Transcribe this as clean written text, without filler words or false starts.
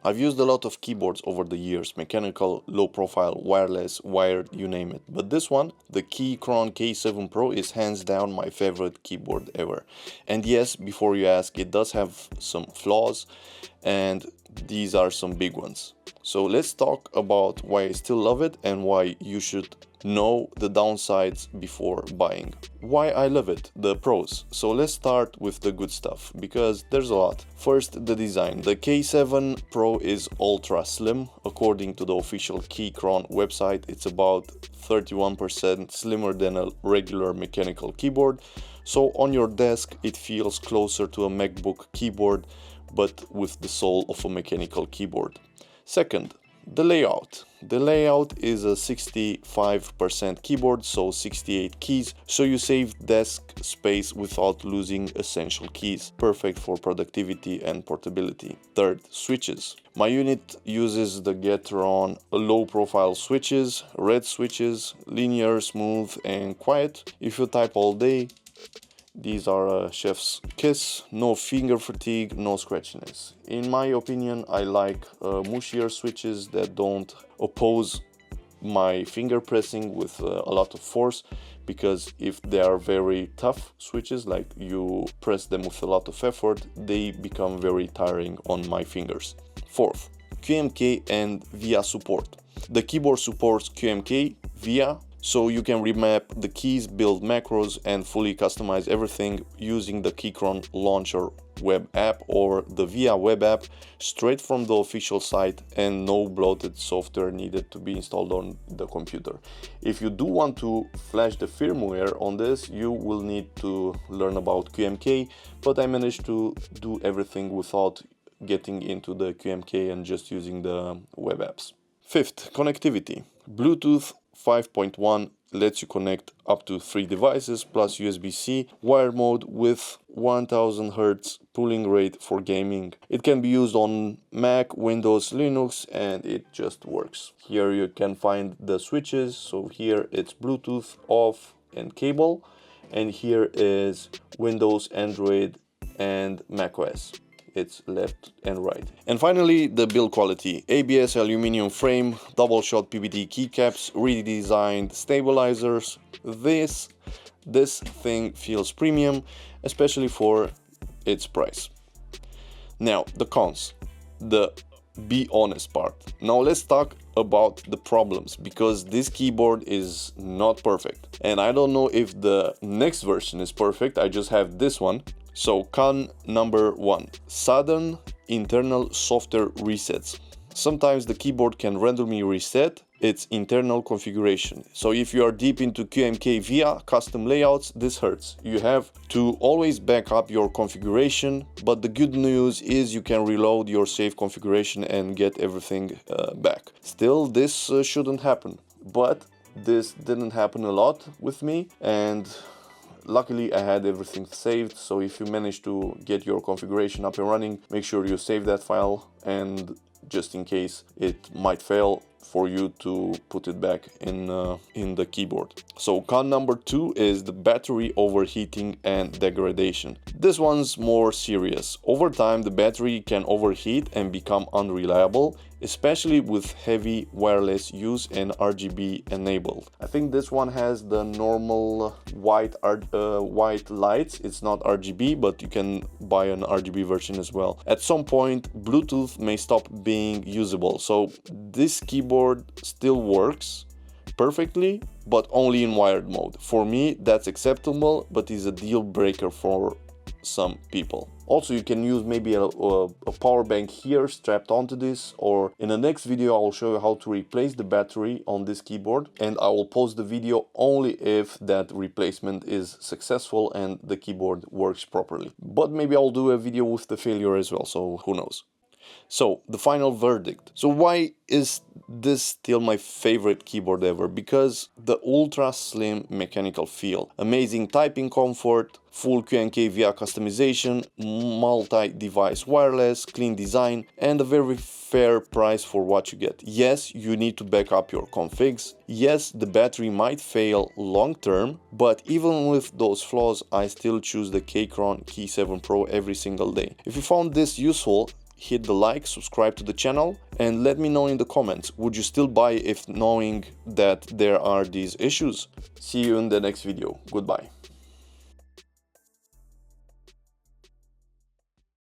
I've used a lot of keyboards over the years, mechanical, low profile, wireless, wired, you name it. But this one, the Keychron K7 Pro, is hands down my favorite keyboard ever. And yes, before you ask, it does have some flaws, and these are some big ones. So let's talk about why I still love it and why you should know the downsides before buying. Why I love it, the pros. So let's start with the good stuff, because there's a lot. First, the design. The K7 Pro is ultra slim. According to the official Keychron website, it's about 31% slimmer than a regular mechanical keyboard. So on your desk, it feels closer to a MacBook keyboard, but with the soul of a mechanical keyboard. Second, the layout. The layout is a 65% keyboard, so 68 keys, so you save desk space without losing essential keys. Perfect for productivity and portability. Third, switches. My unit uses the Keychron low profile switches, red switches, linear, smooth and quiet. If you type all day, these are a chef's kiss. No finger fatigue, no scratchiness. In my opinion, I like mushier switches that don't oppose my finger pressing with a lot of force, because if they are very tough switches, like you press them with a lot of effort, they become very tiring on my fingers. Fourth, QMK and VIA support. The keyboard supports QMK, VIA, so you can remap the keys, build macros, and fully customize everything using the Keychron Launcher web app or the VIA web app straight from the official site, and no bloated software needed to be installed on the computer. If you do want to flash the firmware on this, you will need to learn about QMK, but I managed to do everything without getting into the QMK and just using the web apps. Fifth, connectivity. Bluetooth 5.1 lets you connect up to 3 devices plus USB-C, wire mode with 1000 Hz pulling rate for gaming. It can be used on Mac, Windows, Linux, and it just works. Here you can find the switches. So here it's Bluetooth, off and cable, and here is Windows, Android and macOS. It's left and right. And finally, the build quality. ABS aluminum frame, double shot PVD keycaps, redesigned stabilizers. This thing feels premium, especially for its price. Now, the cons. The be honest part. Now let's talk about the problems, because this keyboard is not perfect. And I don't know if the next version is perfect. I just have this one. So con number 1, sudden internal software resets. Sometimes the keyboard can randomly reset its internal configuration. So if you are deep into QMK VIA custom layouts, this hurts. You have to always back up your configuration, but the good news is you can reload your save configuration and get everything back. Still, this shouldn't happen, but this didn't happen a lot with me, and luckily I had everything saved. So if you manage to get your configuration up and running, make sure you save that file, and just in case it might fail, for you to put it back in the keyboard. So con number 2 is the battery overheating and degradation. This one's more serious. Over time, the battery can overheat and become unreliable, especially with heavy wireless use and RGB enabled. I think this one has the normal white lights. It's not RGB, but you can buy an RGB version as well. At some point, Bluetooth may stop being usable. So this keyboard still works perfectly, but only in wired mode. For me, that's acceptable, but is a deal breaker for some people. Also, you can use maybe a power bank here strapped onto this, or in the next video I will show you how to replace the battery on this keyboard, and I will post the video only if that replacement is successful and the keyboard works properly. But maybe I'll do a video with the failure as well, so who knows. So the final verdict. So why is this still my favorite keyboard ever? Because the ultra slim mechanical feel, amazing typing comfort, full QMK VIA customization, multi-device wireless, clean design, and a very fair price for what you get. Yes, you need to back up your configs. Yes, the battery might fail long term, but even with those flaws, I still choose the Keychron K7 Pro every single day. If you found this useful, hit the like, subscribe to the channel, and let me know in the comments, would you still buy if knowing that there are these issues? See you in the next video. Goodbye.